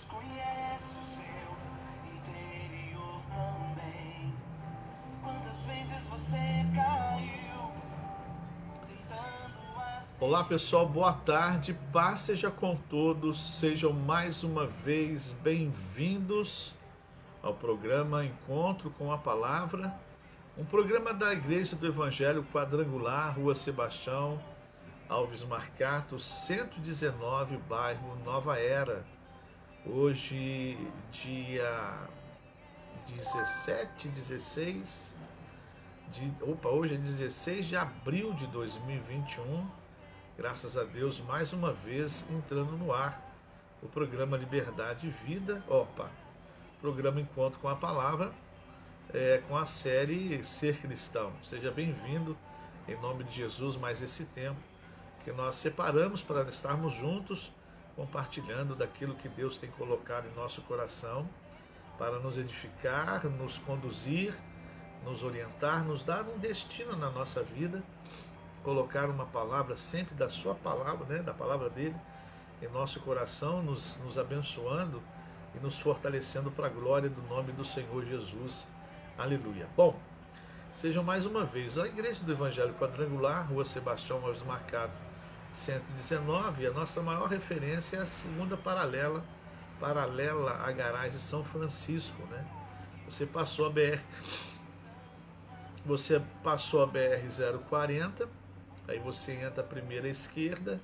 conhece o seu interior também. Quantas vezes você caiu tentando Olá pessoal, boa tarde, paz seja com todos, sejam mais uma vez bem-vindos ao programa Encontro com a Palavra, um programa da Igreja do Evangelho Quadrangular, Rua Sebastião Alves Marcato, 119, bairro Nova Era. Hoje, dia 16 de abril de 2021. Graças a Deus, mais uma vez entrando no ar o programa Liberdade e Vida, programa Encontro com a Palavra, com a série Ser Cristão. Seja bem-vindo, em nome de Jesus, mais esse tempo que nós separamos para estarmos juntos, compartilhando daquilo que Deus tem colocado em nosso coração, para nos edificar, nos conduzir, nos orientar, nos dar um destino na nossa vida, colocar uma palavra sempre da sua palavra, né, da palavra dele, em nosso coração, nos abençoando e nos fortalecendo para a glória do nome do Senhor Jesus. Aleluia. Bom, sejam mais uma vez a Igreja do Evangelho Quadrangular, Rua Sebastião Alves Marcato, 119, a nossa maior referência é a segunda paralela à garagem São Francisco, né? Você passou a BR-040, aí você entra a primeira à esquerda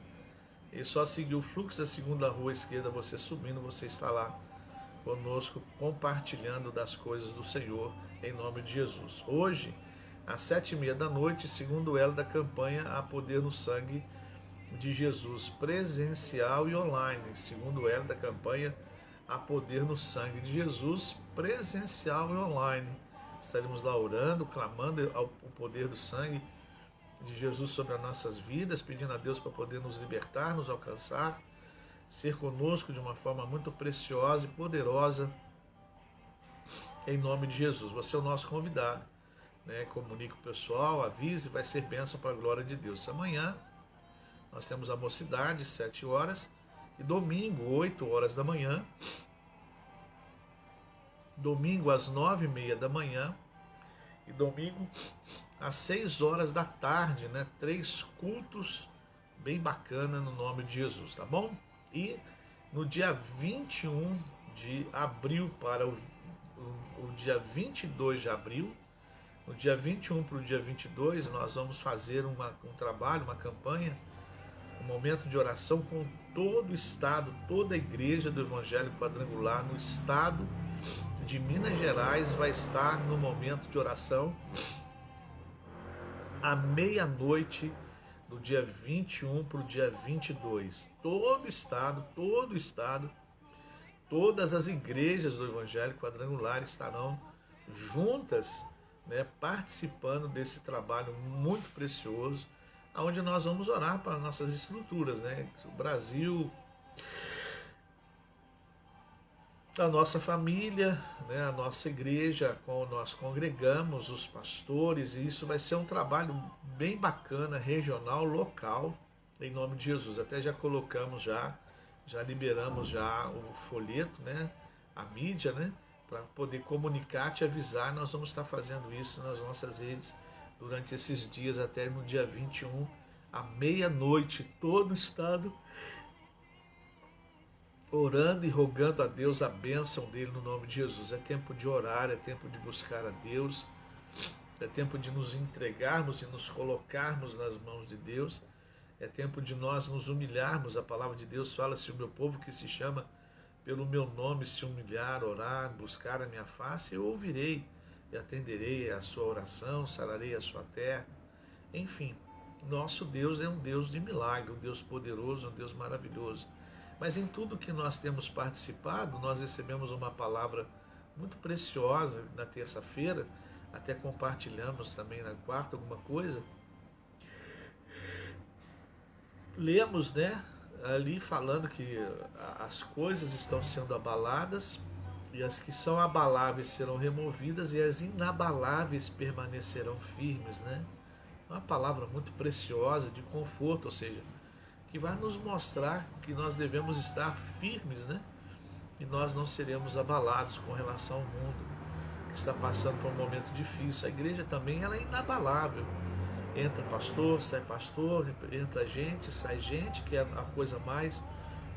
e só seguir o fluxo da segunda rua à esquerda, você subindo, você está lá conosco, compartilhando das coisas do Senhor, em nome de Jesus. Hoje, às 7h30 da noite, segundo elo da campanha A Poder no Sangue de Jesus, presencial e online, segundo elo da campanha A Poder no Sangue de Jesus, presencial e online. Estaremos lá orando, clamando o poder do sangue de Jesus sobre as nossas vidas, pedindo a Deus para poder nos libertar, nos alcançar, ser conosco de uma forma muito preciosa e poderosa, em nome de Jesus. Você é o nosso convidado, né? Comunique o pessoal, avise, vai ser bênção para a glória de Deus. Amanhã nós temos a mocidade, 7 horas, e domingo, 8 horas da manhã, domingo às 9h30 da manhã, e domingo às 6 horas da tarde, né? 3 cultos bem bacana no nome de Jesus, tá bom? E no dia 21 de abril para o dia 22 de abril, no dia 21 para o dia 22, nós vamos fazer um trabalho, uma campanha, um momento de oração com todo o estado, toda a Igreja do Evangelho Quadrangular no estado de Minas Gerais vai estar no momento de oração à meia-noite do dia 21 para o dia 22. Todo o estado, todas as igrejas do Evangelho Quadrangular estarão juntas, né, participando desse trabalho muito precioso, onde nós vamos orar para nossas estruturas, né? O Brasil, a nossa família, né, a nossa igreja, nós congregamos, os pastores, e isso vai ser um trabalho bem bacana, regional, local, em nome de Jesus. Até já colocamos, já liberamos já o folheto, né, a mídia, né, para poder comunicar, te avisar. Nós vamos estar fazendo isso nas nossas redes durante esses dias, até no dia 21, à meia-noite, todo o estado orando e rogando a Deus a bênção dele no nome de Jesus. É tempo de orar, é tempo de buscar a Deus, é tempo de nos entregarmos e nos colocarmos nas mãos de Deus, é tempo de nós nos humilharmos. A palavra de Deus fala: se o meu povo que se chama pelo meu nome se humilhar, orar, buscar a minha face, eu ouvirei e atenderei a sua oração, sararei a sua terra. Enfim, nosso Deus é um Deus de milagre, um Deus poderoso, um Deus maravilhoso. Mas em tudo que nós temos participado, nós recebemos uma palavra muito preciosa na terça-feira, até compartilhamos também na quarta alguma coisa. Lemos, né, ali falando que as coisas estão sendo abaladas, e as que são abaláveis serão removidas, e as inabaláveis permanecerão firmes, né? Uma palavra muito preciosa, de conforto, ou seja, que vai nos mostrar que nós devemos estar firmes, né? e nós não seremos abalados com relação ao mundo que está passando por um momento difícil. A igreja também ela é inabalável. Entra pastor, entra gente, sai gente, que é a coisa mais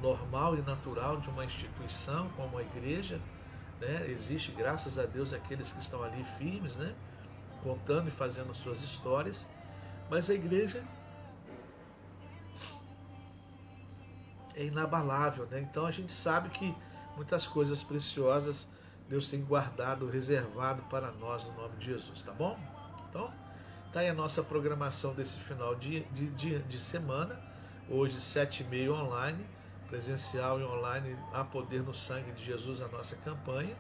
normal e natural de uma instituição como a igreja, né? Existe, graças a Deus, aqueles que estão ali firmes, né? Contando e fazendo suas histórias, mas a igreja é inabalável, né? Então a gente sabe que muitas coisas preciosas Deus tem guardado, reservado para nós no nome de Jesus, tá bom? Então, tá aí a nossa programação desse final de semana. Hoje, 7h30 online, presencial e online, a poder no sangue de Jesus, a nossa campanha.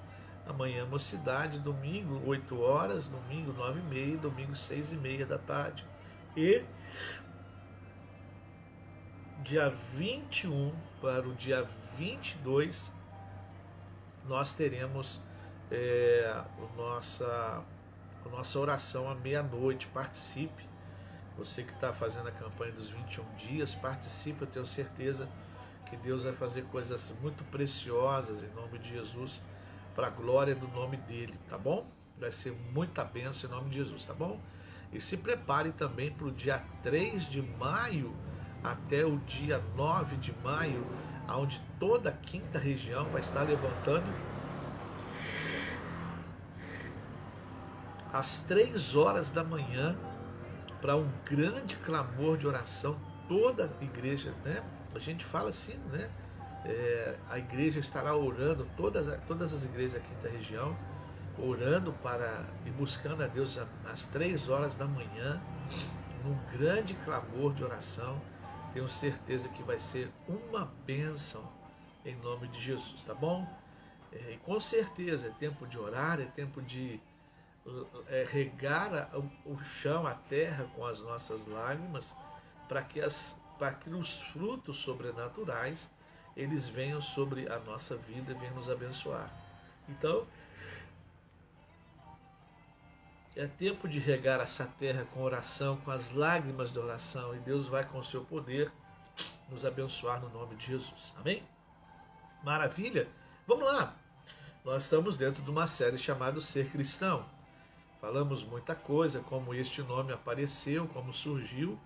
Amanhã, mocidade, domingo, 8 horas, domingo, 9h30, domingo, 6h30 da tarde. E dia 21 para o dia 22, nós teremos a nossa oração à meia-noite. Participe. Você que está fazendo a campanha dos 21 dias, participe. Eu tenho certeza que Deus vai fazer coisas muito preciosas em nome de Jesus, para a glória do nome dele, tá bom? Vai ser muita bênção em nome de Jesus, tá bom? E se prepare também para o dia 3 de maio até o dia 9 de maio, onde toda a quinta região vai estar levantando às 3 horas da manhã para um grande clamor de oração. Toda a igreja, né? A gente fala assim, né? A igreja estará orando, todas as igrejas da quinta região, orando e buscando a Deus às 3 horas da manhã, num grande clamor de oração. Tenho certeza que vai ser uma bênção em nome de Jesus, tá bom? E com certeza é tempo de orar, é tempo de regar o chão, a terra com as nossas lágrimas, para que os frutos sobrenaturais eles venham sobre a nossa vida e venham nos abençoar. Então, é tempo de regar essa terra com oração, com as lágrimas de oração, e Deus vai com o seu poder nos abençoar no nome de Jesus. Amém? Maravilha? Vamos lá! Nós estamos dentro de uma série chamada Ser Cristão. Falamos muita coisa, como este nome apareceu, como surgiu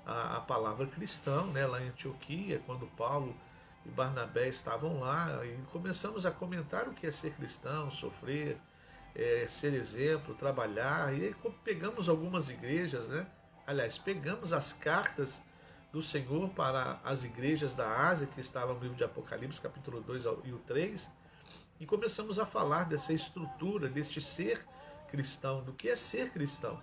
a palavra cristão, né, lá em Antioquia, quando Paulo e Barnabé estavam lá, e começamos a comentar o que é ser cristão, sofrer, ser exemplo, trabalhar, e aí pegamos algumas igrejas, né? Aliás, pegamos as cartas do Senhor para as igrejas da Ásia, que estavam no livro de Apocalipse, capítulo 2 e o 3, e começamos a falar dessa estrutura, deste ser cristão, do que é ser cristão.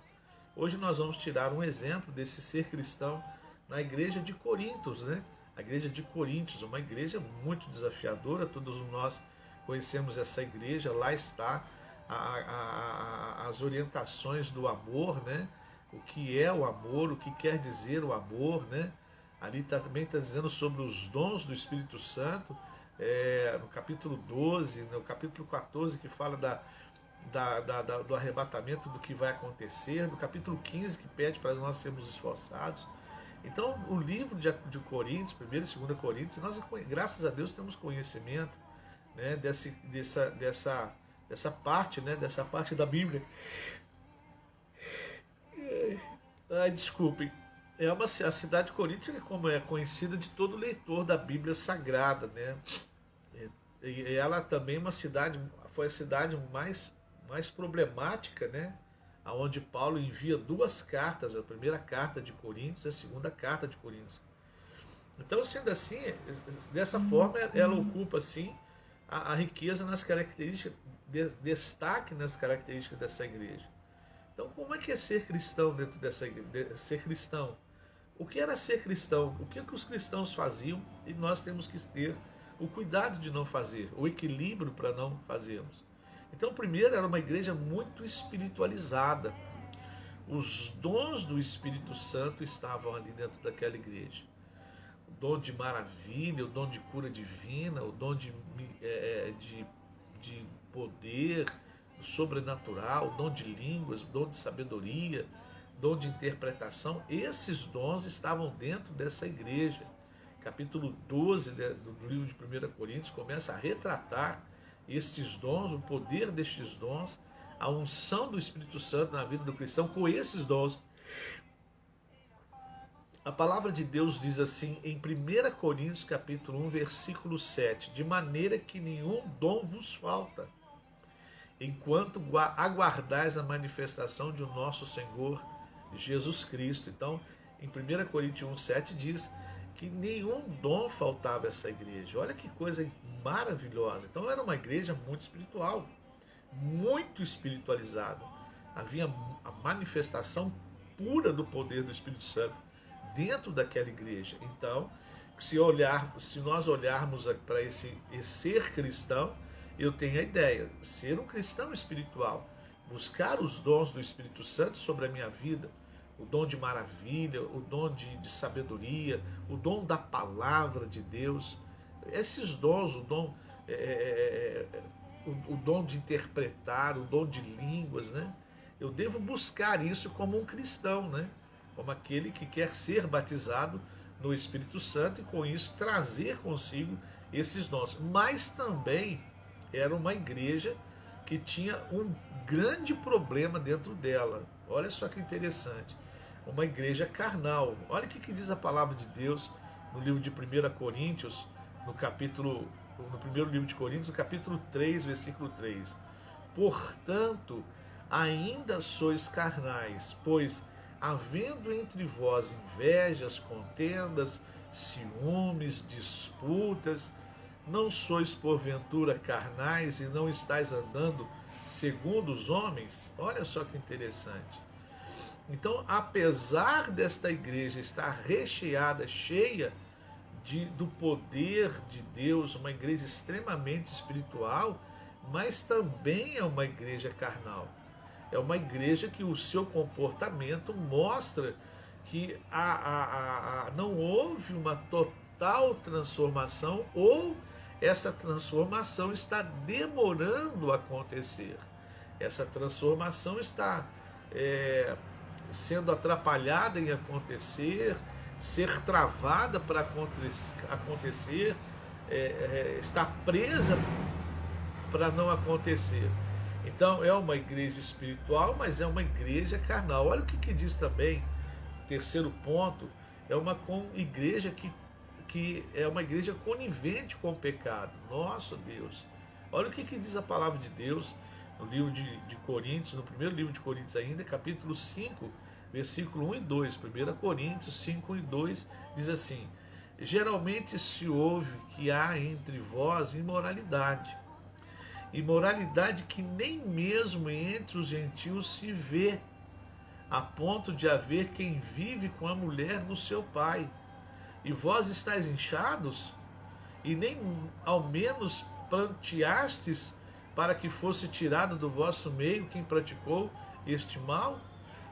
Hoje nós vamos tirar um exemplo desse ser cristão na igreja de Corintos, né? A igreja de Coríntios, uma igreja muito desafiadora, todos nós conhecemos essa igreja, lá está as orientações do amor, né? O que é o amor, o que quer dizer o amor, né? Ali também está dizendo sobre os dons do Espírito Santo, no capítulo 12, no capítulo 14, que fala do arrebatamento, do que vai acontecer, no capítulo 15, que pede para nós sermos esforçados. Então, o livro de Coríntios, 1 e 2 Coríntios, nós, graças a Deus, temos conhecimento, né, dessa parte, né, dessa parte da Bíblia. Desculpem. A cidade de Corinto, como é conhecida de todo leitor da Bíblia Sagrada, né? E ela também foi a cidade mais problemática, né? Onde Paulo envia 2 cartas, a primeira carta de Coríntios e a segunda carta de Coríntios. Então, sendo assim, dessa forma, ela ocupa assim a riqueza nas características, destaque nas características dessa igreja. Então, como é que é ser cristão dentro dessa igreja? Ser cristão. O que era ser cristão? O que os cristãos faziam e nós temos que ter o cuidado de não fazer, o equilíbrio para não fazermos. Então, primeiro, era uma igreja muito espiritualizada. Os dons do Espírito Santo estavam ali dentro daquela igreja. O dom de maravilha, o dom de cura divina, o dom de poder sobrenatural, o dom de línguas, o dom de sabedoria, dom de interpretação. Esses dons estavam dentro dessa igreja. capítulo 12 do livro de 1 Coríntios, começa a retratar estes dons, o poder destes dons, a unção do Espírito Santo na vida do cristão com esses dons. A palavra de Deus diz assim em 1 Coríntios capítulo 1, versículo 7, de maneira que nenhum dom vos falta, enquanto aguardais a manifestação de nosso Senhor Jesus Cristo. Então, em 1 Coríntios 1, 7 diz que nenhum dom faltava a essa igreja. Olha que coisa maravilhosa. Então era uma igreja muito espiritual, muito espiritualizada. Havia a manifestação pura do poder do Espírito Santo dentro daquela igreja. Então, se nós olharmos para esse ser cristão, eu tenho a ideia, ser um cristão espiritual, buscar os dons do Espírito Santo sobre a minha vida, o dom de maravilha, o dom de sabedoria, o dom da palavra de Deus, esses dons, o dom de interpretar, o dom de línguas, né? Eu devo buscar isso como um cristão, né? Como aquele que quer ser batizado no Espírito Santo e com isso trazer consigo esses dons. Mas também era uma igreja que tinha um grande problema dentro dela. Olha só que interessante. Uma igreja carnal. Olha o que diz a palavra de Deus no livro de 1 Coríntios, no primeiro livro de Coríntios, no capítulo 3, versículo 3. Portanto, ainda sois carnais, pois havendo entre vós invejas, contendas, ciúmes, disputas, não sois porventura carnais e não estáis andando segundo os homens? Olha só que interessante. Então, apesar desta igreja estar recheada, cheia do poder de Deus, uma igreja extremamente espiritual, mas também é uma igreja carnal. É uma igreja que o seu comportamento mostra que não houve uma total transformação, ou essa transformação está demorando a acontecer. Essa transformação está sendo atrapalhada em acontecer, ser travada para acontecer, está presa para não acontecer. Então é uma igreja espiritual, mas é uma igreja carnal. Olha o que diz também, terceiro ponto, é uma igreja que é uma igreja conivente com o pecado. Nossa Deus! Olha o que diz a palavra de Deus no livro de Coríntios, no primeiro livro de Coríntios ainda, capítulo 5, versículo 1 e 2. 1 Coríntios 5, 1 e 2 diz assim: geralmente se ouve que há entre vós imoralidade que nem mesmo entre os gentios se vê, a ponto de haver quem vive com a mulher do seu pai. E vós estáis inchados, e nem ao menos pranteastes para que fosse tirado do vosso meio quem praticou este mal?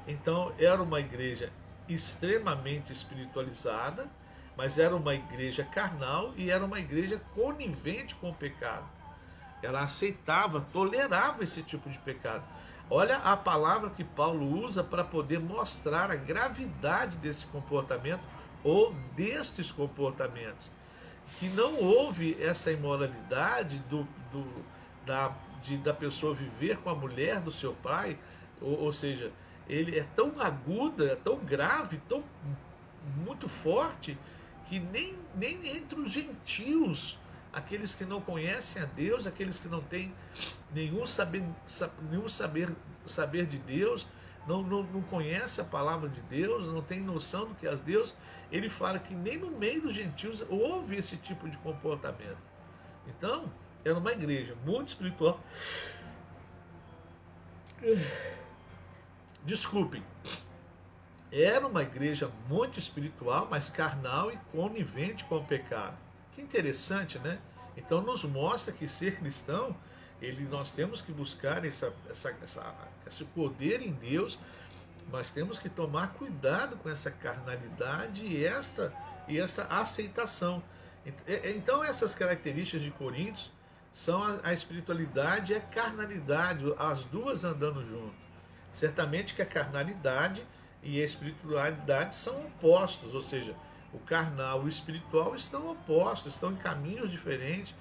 Então era uma igreja extremamente espiritualizada, mas era uma igreja carnal e era uma igreja conivente com o pecado. Ela aceitava, tolerava esse tipo de pecado. Olha a palavra que Paulo usa para poder mostrar a gravidade desse comportamento ou destes comportamentos. Que não houve essa imoralidade da pessoa viver com a mulher do seu pai, ou seja, ele é tão aguda, é tão grave, tão muito forte, que nem entre os gentios, aqueles que não conhecem a Deus, aqueles que não têm nenhum saber de Deus, não conhece a palavra de Deus, não tem noção do que é Deus, ele fala que nem no meio dos gentios houve esse tipo de comportamento. Então, era uma igreja muito espiritual. Desculpem. Era uma igreja muito espiritual, mas carnal e conivente com o pecado. Que interessante, né? Então nos mostra que ser cristão, nós temos que buscar esse poder em Deus, nós temos que tomar cuidado com essa carnalidade e essa aceitação. Então essas características de Coríntios são a espiritualidade e a carnalidade, as duas andando junto. Certamente que a carnalidade e a espiritualidade são opostos, ou seja, O carnal e o espiritual estão opostos, estão em caminhos diferentes,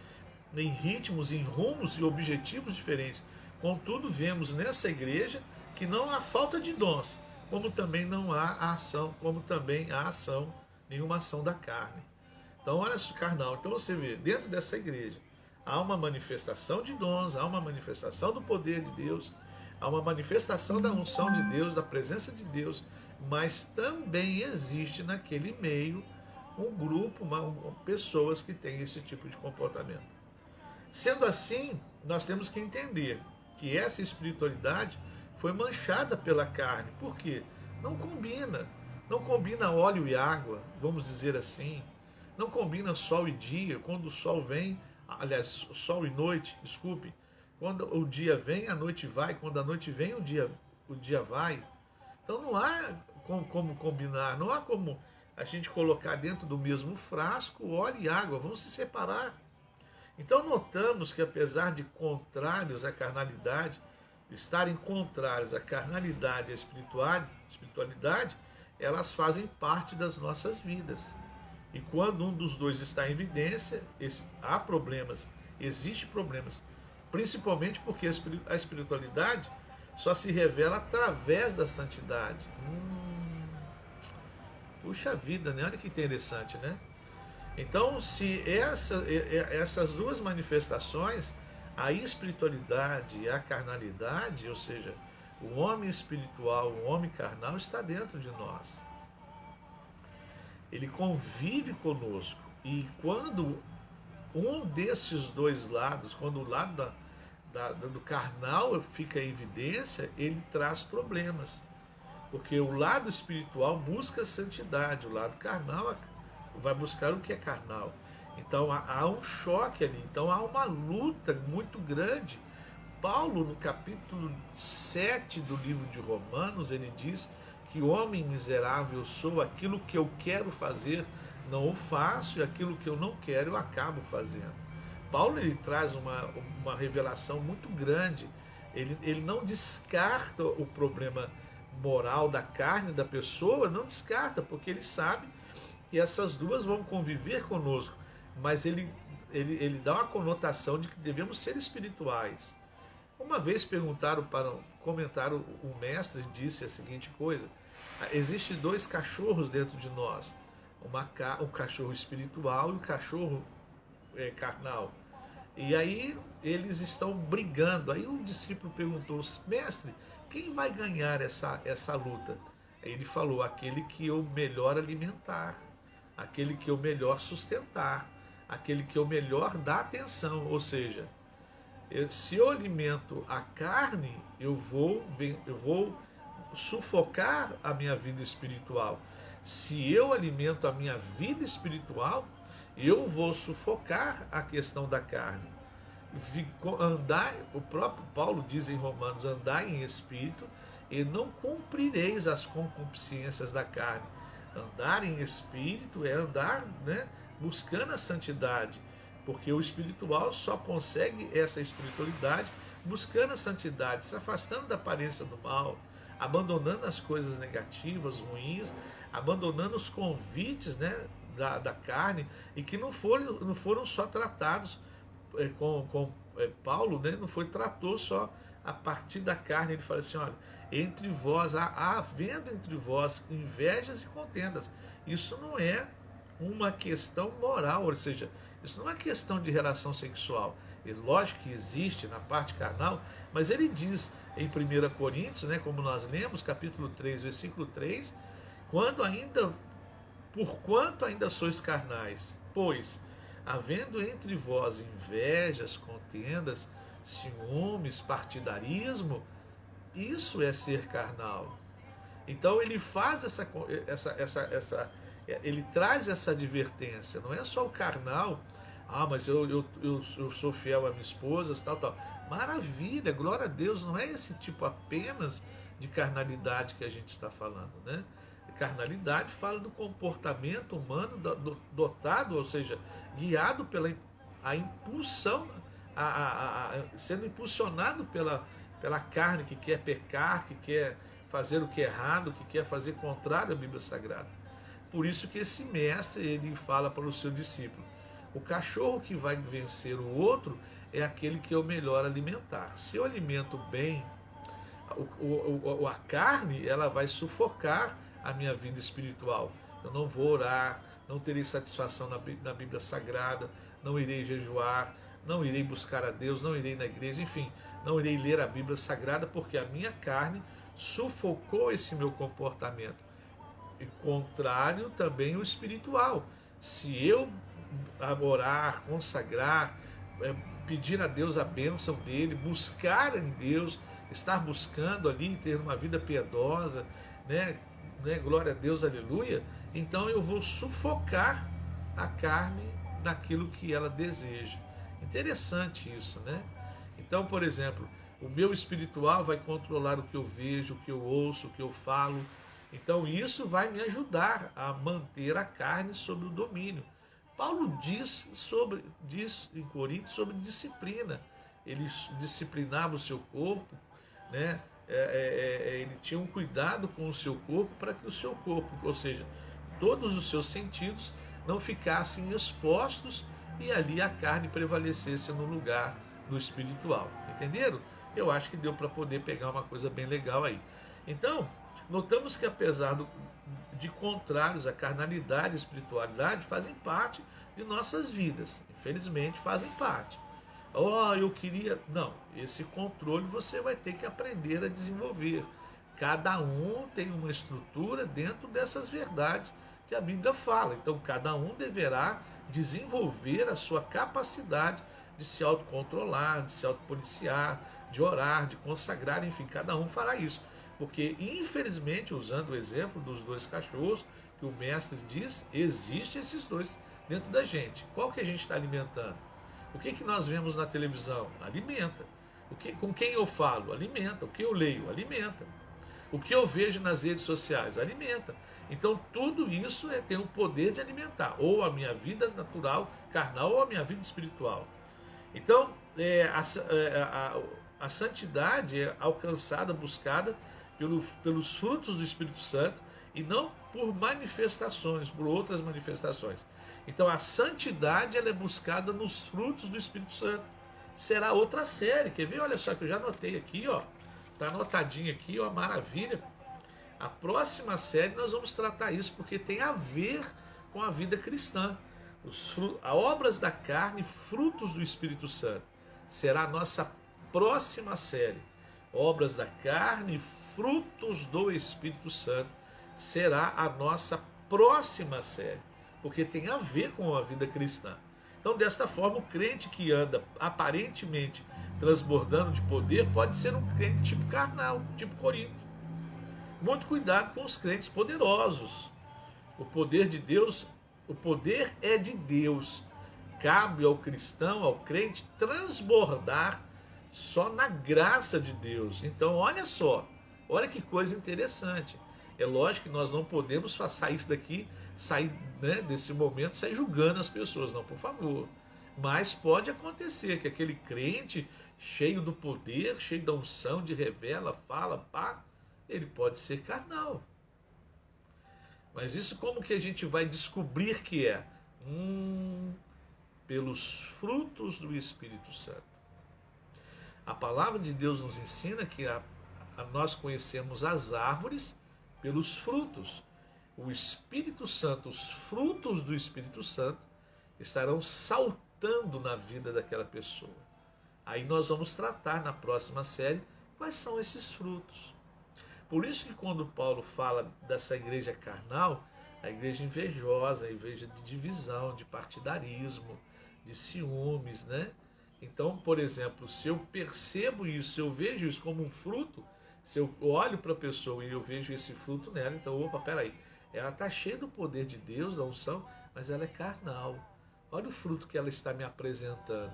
em ritmos, em rumos e objetivos diferentes. Contudo, vemos nessa igreja que não há falta de dons, como também não há ação, como também há ação, nenhuma ação da carne. Então, olha isso, carnal. Então você vê, dentro dessa igreja, há uma manifestação de dons, há uma manifestação do poder de Deus, há uma manifestação da unção de Deus, da presença de Deus, mas também existe naquele meio um grupo, pessoas que têm esse tipo de comportamento. Sendo assim, nós temos que entender que essa espiritualidade foi manchada pela carne. Por quê? Não combina. Não combina óleo e água, vamos dizer assim. Não combina sol e dia. Quando o sol vem, aliás, sol e noite, desculpe. Quando o dia vem, a noite vai. Quando a noite vem, o dia vai. Então não há como combinar, não há como a gente colocar dentro do mesmo frasco óleo e água, vão se separar. Então notamos que apesar de contrários à carnalidade, estarem contrários à carnalidade e à espiritualidade, elas fazem parte das nossas vidas. E quando um dos dois está em evidência, há problemas, existem problemas, principalmente porque a espiritualidade só se revela através da santidade. Puxa vida, né? Olha que interessante, né? Então, se essas duas manifestações, a espiritualidade e a carnalidade, ou seja, o homem espiritual, o homem carnal, está dentro de nós. Ele convive conosco. E quando um desses dois lados, quando o lado do carnal fica em evidência, ele traz problemas. Porque o lado espiritual busca santidade, o lado carnal vai buscar o que é carnal. Então há um choque ali, então há uma luta muito grande. Paulo, no capítulo 7 do livro de Romanos, ele diz que homem miserável sou, aquilo que eu quero fazer não o faço, e aquilo que eu não quero eu acabo fazendo. Paulo, ele traz uma revelação muito grande. Ele não descarta o problema moral da carne da pessoa, não descarta, porque ele sabe que essas duas vão conviver conosco, mas ele dá uma conotação de que devemos ser espirituais. Uma vez comentaram, o mestre disse a seguinte coisa: existem dois cachorros dentro de nós, um cachorro espiritual e um cachorro carnal. E aí eles estão brigando. Aí um discípulo perguntou: mestre, quem vai ganhar essa luta? Aí ele falou: aquele que eu melhor alimentar, aquele que eu melhor sustentar, aquele que eu melhor dar atenção. Ou seja, se eu alimento a carne, eu vou sufocar a minha vida espiritual. Se eu alimento a minha vida espiritual, eu vou sufocar a questão da carne. O próprio Paulo diz em Romanos: andai em espírito e não cumprireis as concupiscências da carne. Andar em espírito é andar, buscando a santidade, porque o espiritual só consegue essa espiritualidade buscando a santidade, se afastando da aparência do mal, abandonando as coisas negativas, ruins, abandonando os convites da carne, e que não foram só tratados com Paulo, não tratou só a partir da carne. Ele fala assim: olha, entre vós, havendo entre vós invejas e contendas. Isso não é uma questão moral, ou seja, isso não é questão de relação sexual. Lógico que existe na parte carnal, mas ele diz em 1 Coríntios, como nós lemos, capítulo 3, versículo 3, porquanto ainda sois carnais, pois, havendo entre vós invejas, contendas, ciúmes, partidarismo, isso é ser carnal. Então ele faz ele traz essa advertência. Não é só o carnal: mas eu sou fiel à minha esposa, tal. Maravilha, glória a Deus. Não é esse tipo apenas de carnalidade que a gente está falando, Carnalidade fala do comportamento humano dotado, ou seja, guiado pela a impulsão, sendo impulsionado pela carne, que quer pecar, que quer fazer o que é errado, que quer fazer contrário à Bíblia Sagrada. Por isso que esse mestre, ele fala para o seu discípulo: o cachorro que vai vencer o outro é aquele que é o melhor alimentar. Se eu alimento bem a carne, ela vai sufocar a minha vida espiritual. Eu não vou orar, não terei satisfação na Bíblia Sagrada, não irei jejuar, não irei buscar a Deus, não irei na igreja, enfim, não irei ler a Bíblia Sagrada, porque a minha carne sufocou esse meu comportamento. E contrário também o espiritual. Se eu orar, consagrar, pedir a Deus a bênção dele, buscar em Deus, estar buscando ali, ter uma vida piedosa, né? Glória a Deus, aleluia. Então eu vou sufocar a carne naquilo que ela deseja. Interessante isso, né? Então, por exemplo, o meu espiritual vai controlar o que eu vejo, o que eu ouço, o que eu falo. Então isso vai me ajudar a manter a carne sob o domínio. Paulo diz em Coríntios sobre disciplina. Ele disciplinava o seu corpo, né? Ele tinha um cuidado com o seu corpo para que o seu corpo, ou seja, todos os seus sentidos não ficassem expostos e ali a carne prevalecesse no lugar do espiritual. Entenderam? Eu acho que deu para poder pegar uma coisa bem legal aí. Então, notamos que apesar de contrários, a carnalidade e a espiritualidade fazem parte de nossas vidas. Infelizmente, fazem parte. Eu queria... Não, esse controle você vai ter que aprender a desenvolver. Cada um tem uma estrutura dentro dessas verdades que a Bíblia fala. Então, cada um deverá desenvolver a sua capacidade de se autocontrolar, de se autopoliciar, de orar, de consagrar, enfim, cada um fará isso. Porque, infelizmente, usando o exemplo dos dois cachorros, que o mestre diz, existem esses dois dentro da gente. Qual que a gente está alimentando? O que nós vemos na televisão? Alimenta. Com quem eu falo? Alimenta. O que eu leio? Alimenta. O que eu vejo nas redes sociais? Alimenta. Então, tudo isso tem o poder de alimentar, ou a minha vida natural, carnal, ou a minha vida espiritual. Então, a santidade é alcançada, buscada pelos frutos do Espírito Santo e não por manifestações, por outras manifestações. Então a santidade ela é buscada nos frutos do Espírito Santo. Será outra série, quer ver? Olha só que eu já anotei aqui, ó. Tá anotadinho aqui, ó, maravilha. A próxima série nós vamos tratar isso porque tem a ver com a vida cristã. As obras da carne, frutos do Espírito Santo. Será a nossa próxima série. Obras da carne, frutos do Espírito Santo. Será a nossa próxima série. Porque tem a ver com a vida cristã. Então, desta forma, o crente que anda aparentemente transbordando de poder pode ser um crente tipo carnal, tipo Corinto. Muito cuidado com os crentes poderosos. O poder de Deus, o poder é de Deus. Cabe ao cristão, ao crente, transbordar só na graça de Deus. Então, olha só, olha que coisa interessante. É lógico que nós não podemos sair daqui, desse momento, sair julgando as pessoas, não, por favor. Mas pode acontecer que aquele crente cheio do poder, cheio da unção, de revela, fala, pá, ele pode ser carnal. Mas isso como que a gente vai descobrir que é? Pelos frutos do Espírito Santo. A palavra de Deus nos ensina que nós conhecemos as árvores pelos frutos. O Espírito Santo, os frutos do Espírito Santo estarão saltando na vida daquela pessoa. Aí nós vamos tratar na próxima série quais são esses frutos. Por isso que quando Paulo fala dessa igreja carnal, a igreja invejosa, a igreja de divisão, de partidarismo, de ciúmes, né? Então, por exemplo, se eu percebo isso, se eu vejo isso como um fruto, se eu olho para a pessoa e eu vejo esse fruto nela, então, opa, peraí, ela está cheia do poder de Deus, da unção, mas ela é carnal. Olha o fruto que ela está me apresentando.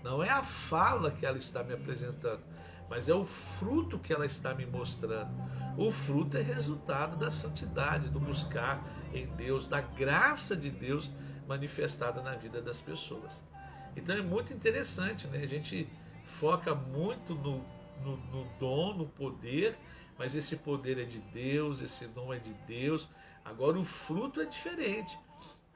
Não é a fala que ela está me apresentando, mas é o fruto que ela está me mostrando. O fruto é resultado da santidade, do buscar em Deus, da graça de Deus manifestada na vida das pessoas. Então é muito interessante, né? A gente foca muito no dom, no poder, mas esse poder é de Deus, esse dom é de Deus. Agora o fruto é diferente.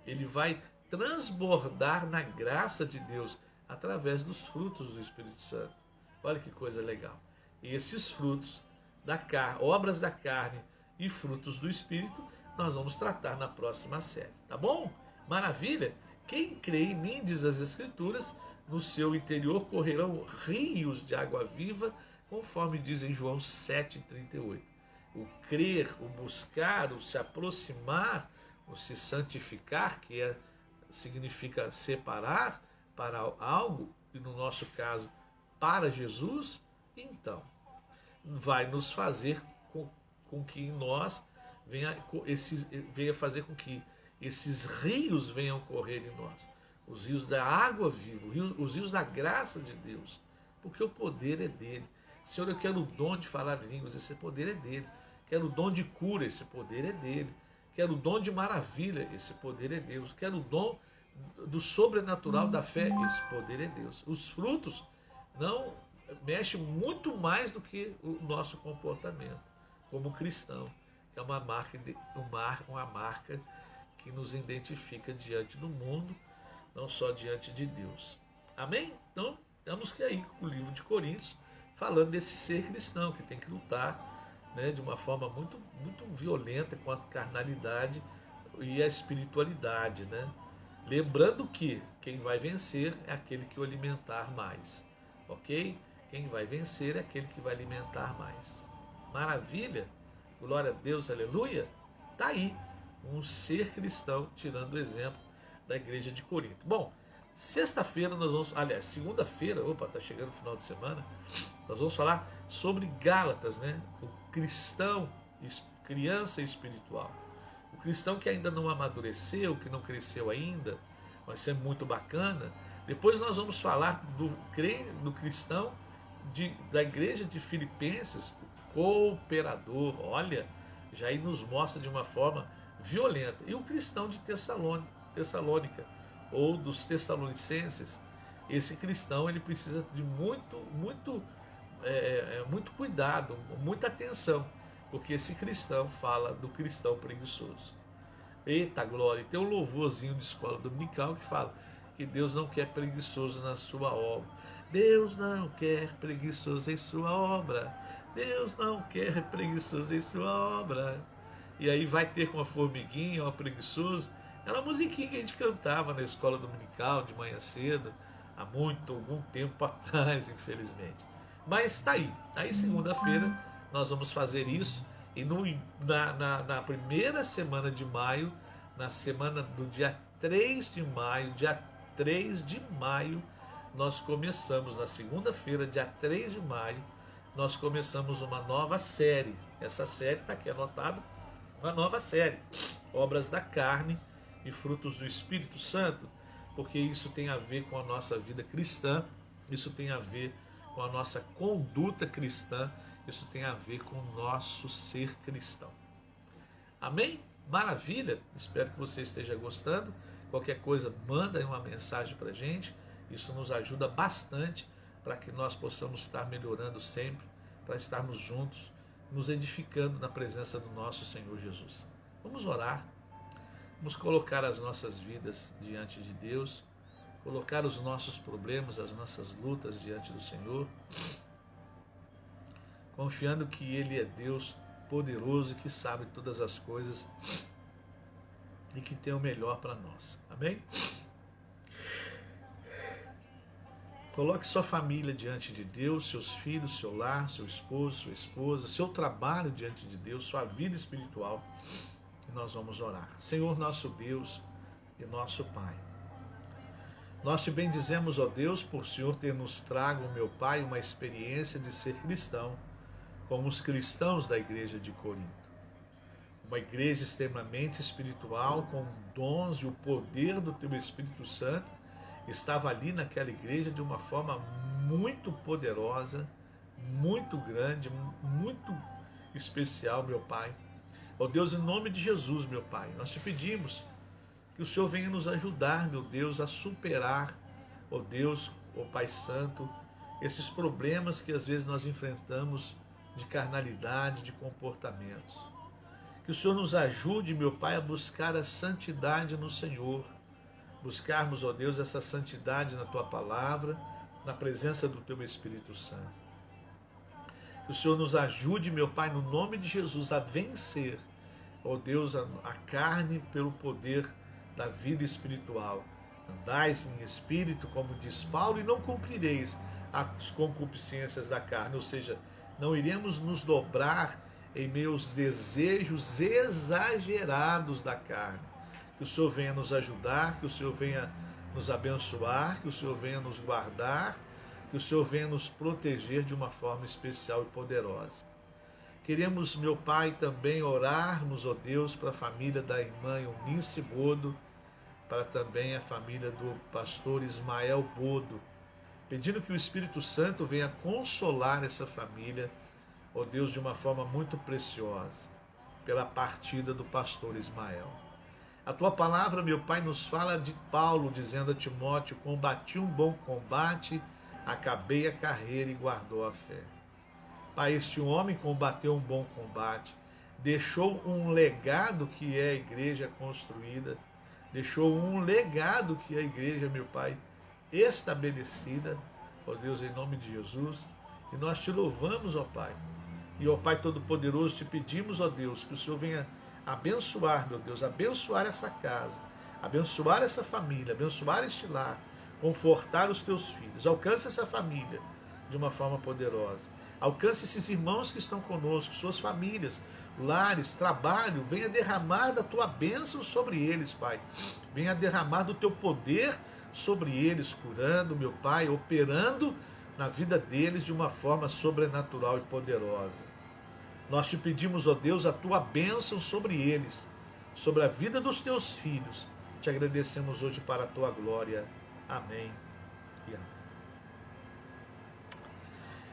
Ele vai transbordar na graça de Deus através dos frutos do Espírito Santo. Olha que coisa legal. E esses frutos da carne, obras da carne e frutos do Espírito, nós vamos tratar na próxima série, tá bom? Maravilha? Quem crê em mim, diz as Escrituras, no seu interior correrão rios de água viva, conforme diz em João 7,38. O crer, o buscar, o se aproximar, o se santificar, que significa separar para algo, e no nosso caso, para Jesus, então, vai nos fazer com que em nós venha fazer com que esses rios venham correr em nós. Os rios da água viva, os rios da graça de Deus, porque o poder é dele. Senhor, eu quero o dom de falar línguas, esse poder é dele. Quero o dom de cura, esse poder é dele. Quero o dom de maravilha, esse poder é Deus. Quero o dom do sobrenatural da fé, esse poder é Deus. Os frutos não mexem muito mais do que o nosso comportamento como cristão, que é uma marca que nos identifica diante do mundo, não só diante de Deus. Amém? Então, estamos que aí com o livro de Coríntios, falando desse ser cristão que tem que lutar, né, de uma forma muito, muito violenta contra a carnalidade e a espiritualidade, né? Lembrando que quem vai vencer é aquele que o alimentar mais, ok? Quem vai vencer é aquele que vai alimentar mais. Maravilha? Glória a Deus, aleluia? Tá aí um ser cristão tirando o exemplo da igreja de Corinto. Bom, sexta-feira nós vamos, aliás, segunda-feira, tá chegando o final de semana, nós vamos falar sobre Gálatas, né? O cristão, criança espiritual. O cristão que ainda não amadureceu, que não cresceu ainda, vai ser muito bacana. Depois nós vamos falar do cristão da igreja de Filipenses, o cooperador. Olha, já aí nos mostra de uma forma violenta. E o cristão de Tessalônica, ou dos Tessalonicenses, esse cristão ele precisa de muito cuidado, muita atenção, porque esse cristão fala do cristão preguiçoso. Eita glória! Tem um louvorzinho de escola dominical que fala que Deus não quer preguiçoso na sua obra. Deus não quer preguiçoso em sua obra. Deus não quer preguiçoso em sua obra. E aí vai ter com a formiguinha, o preguiçoso. Era uma musiquinha que a gente cantava na escola dominical de manhã cedo, há algum tempo atrás, infelizmente. Mas está aí. Aí segunda-feira nós vamos fazer isso. E na primeira semana de maio, na semana do dia 3 de maio, nós começamos, na segunda-feira, dia 3 de maio, nós começamos uma nova série. Essa série está aqui anotada, uma nova série, Obras da Carne e Frutos do Espírito Santo, porque isso tem a ver com a nossa vida cristã, isso tem a ver com a nossa conduta cristã, isso tem a ver com o nosso ser cristão. Amém? Maravilha? Espero que você esteja gostando. Qualquer coisa, manda aí uma mensagem para a gente. Isso nos ajuda bastante para que nós possamos estar melhorando sempre, para estarmos juntos, nos edificando na presença do nosso Senhor Jesus. Vamos orar, vamos colocar as nossas vidas diante de Deus, colocar os nossos problemas, as nossas lutas diante do Senhor, confiando que Ele é Deus poderoso, que sabe todas as coisas e que tem o melhor para nós. Amém? Coloque sua família diante de Deus, seus filhos, seu lar, seu esposo, sua esposa, seu trabalho diante de Deus, sua vida espiritual. E nós vamos orar. Senhor nosso Deus e nosso Pai, nós te bendizemos, ó Deus, por o Senhor ter nos trago, meu Pai, uma experiência de ser cristão, como os cristãos da igreja de Corinto. Uma igreja extremamente espiritual, com dons e o poder do teu Espírito Santo, estava ali naquela igreja de uma forma muito poderosa, muito grande, muito especial, meu Pai. Ó Deus, em nome de Jesus, meu Pai, nós te pedimos que o Senhor venha nos ajudar, meu Deus, a superar, ó Deus, ó Pai Santo, esses problemas que às vezes nós enfrentamos de carnalidade, de comportamentos. Que o Senhor nos ajude, meu Pai, a buscar a santidade no Senhor. Buscarmos, ó Deus, essa santidade na Tua palavra, na presença do Teu Espírito Santo. Que o Senhor nos ajude, meu Pai, no nome de Jesus, a vencer, ó Deus, a carne pelo poder da vida espiritual. Andais em espírito, como diz Paulo, e não cumprireis as concupiscências da carne, ou seja, não iremos nos dobrar em meus desejos exagerados da carne. Que o Senhor venha nos ajudar, que o Senhor venha nos abençoar, que o Senhor venha nos guardar, que o Senhor venha nos proteger de uma forma especial e poderosa. Queremos, meu Pai, também orarmos, ó Deus, para a família da irmã Eunice Bodo, para também a família do pastor Ismael Bodo, pedindo que o Espírito Santo venha consolar essa família, ó Deus, de uma forma muito preciosa, pela partida do pastor Ismael. A Tua palavra, meu Pai, nos fala de Paulo, dizendo a Timóteo: combati um bom combate, acabei a carreira e guardou a fé. Pai, este homem combateu um bom combate, deixou um legado que é a igreja construída, deixou um legado que é a igreja, meu Pai, estabelecida, ó Deus, em nome de Jesus. E nós Te louvamos, ó Pai. E, ó Pai Todo-Poderoso, Te pedimos, ó Deus, que o Senhor venha abençoar, meu Deus, abençoar essa casa, abençoar essa família, abençoar este lar, confortar os Teus filhos. Alcance essa família de uma forma poderosa. Alcance esses irmãos que estão conosco, suas famílias, lares, trabalho. Venha derramar da Tua bênção sobre eles, Pai. Venha derramar do Teu poder sobre eles, curando, meu Pai, operando na vida deles de uma forma sobrenatural e poderosa. Nós Te pedimos, ó Deus, a Tua bênção sobre eles, sobre a vida dos Teus filhos. Te agradecemos hoje para a Tua glória. Amém e amém.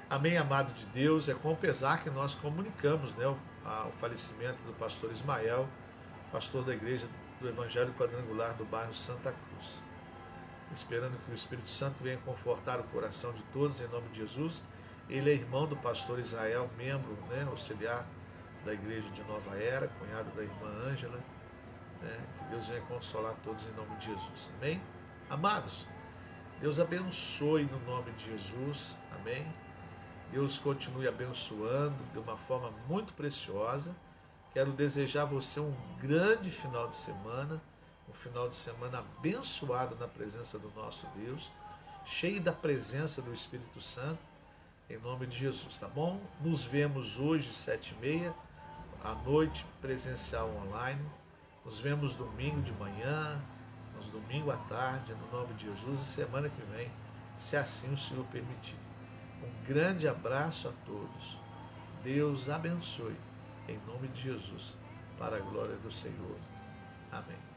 Amém, amado de Deus. É com pesar que nós comunicamos, né, o falecimento do pastor Ismael, pastor da igreja do Evangelho Quadrangular do bairro Santa Cruz. Esperando que o Espírito Santo venha confortar o coração de todos, em nome de Jesus. Ele é irmão do pastor Israel, membro, né, auxiliar da igreja de Nova Era, cunhado da irmã Ângela. Né, que Deus venha consolar todos em nome de Jesus. Amém? Amados, Deus abençoe no nome de Jesus. Amém? Deus continue abençoando de uma forma muito preciosa. Quero desejar a você um grande final de semana, um final de semana abençoado na presença do nosso Deus, cheio da presença do Espírito Santo, em nome de Jesus, tá bom? Nos vemos hoje, 7h30, à noite, presencial online. Nos vemos domingo de manhã, nos domingo à tarde, no nome de Jesus, e semana que vem, se assim o Senhor permitir. Um grande abraço a todos. Deus abençoe, em nome de Jesus, para a glória do Senhor. Amém.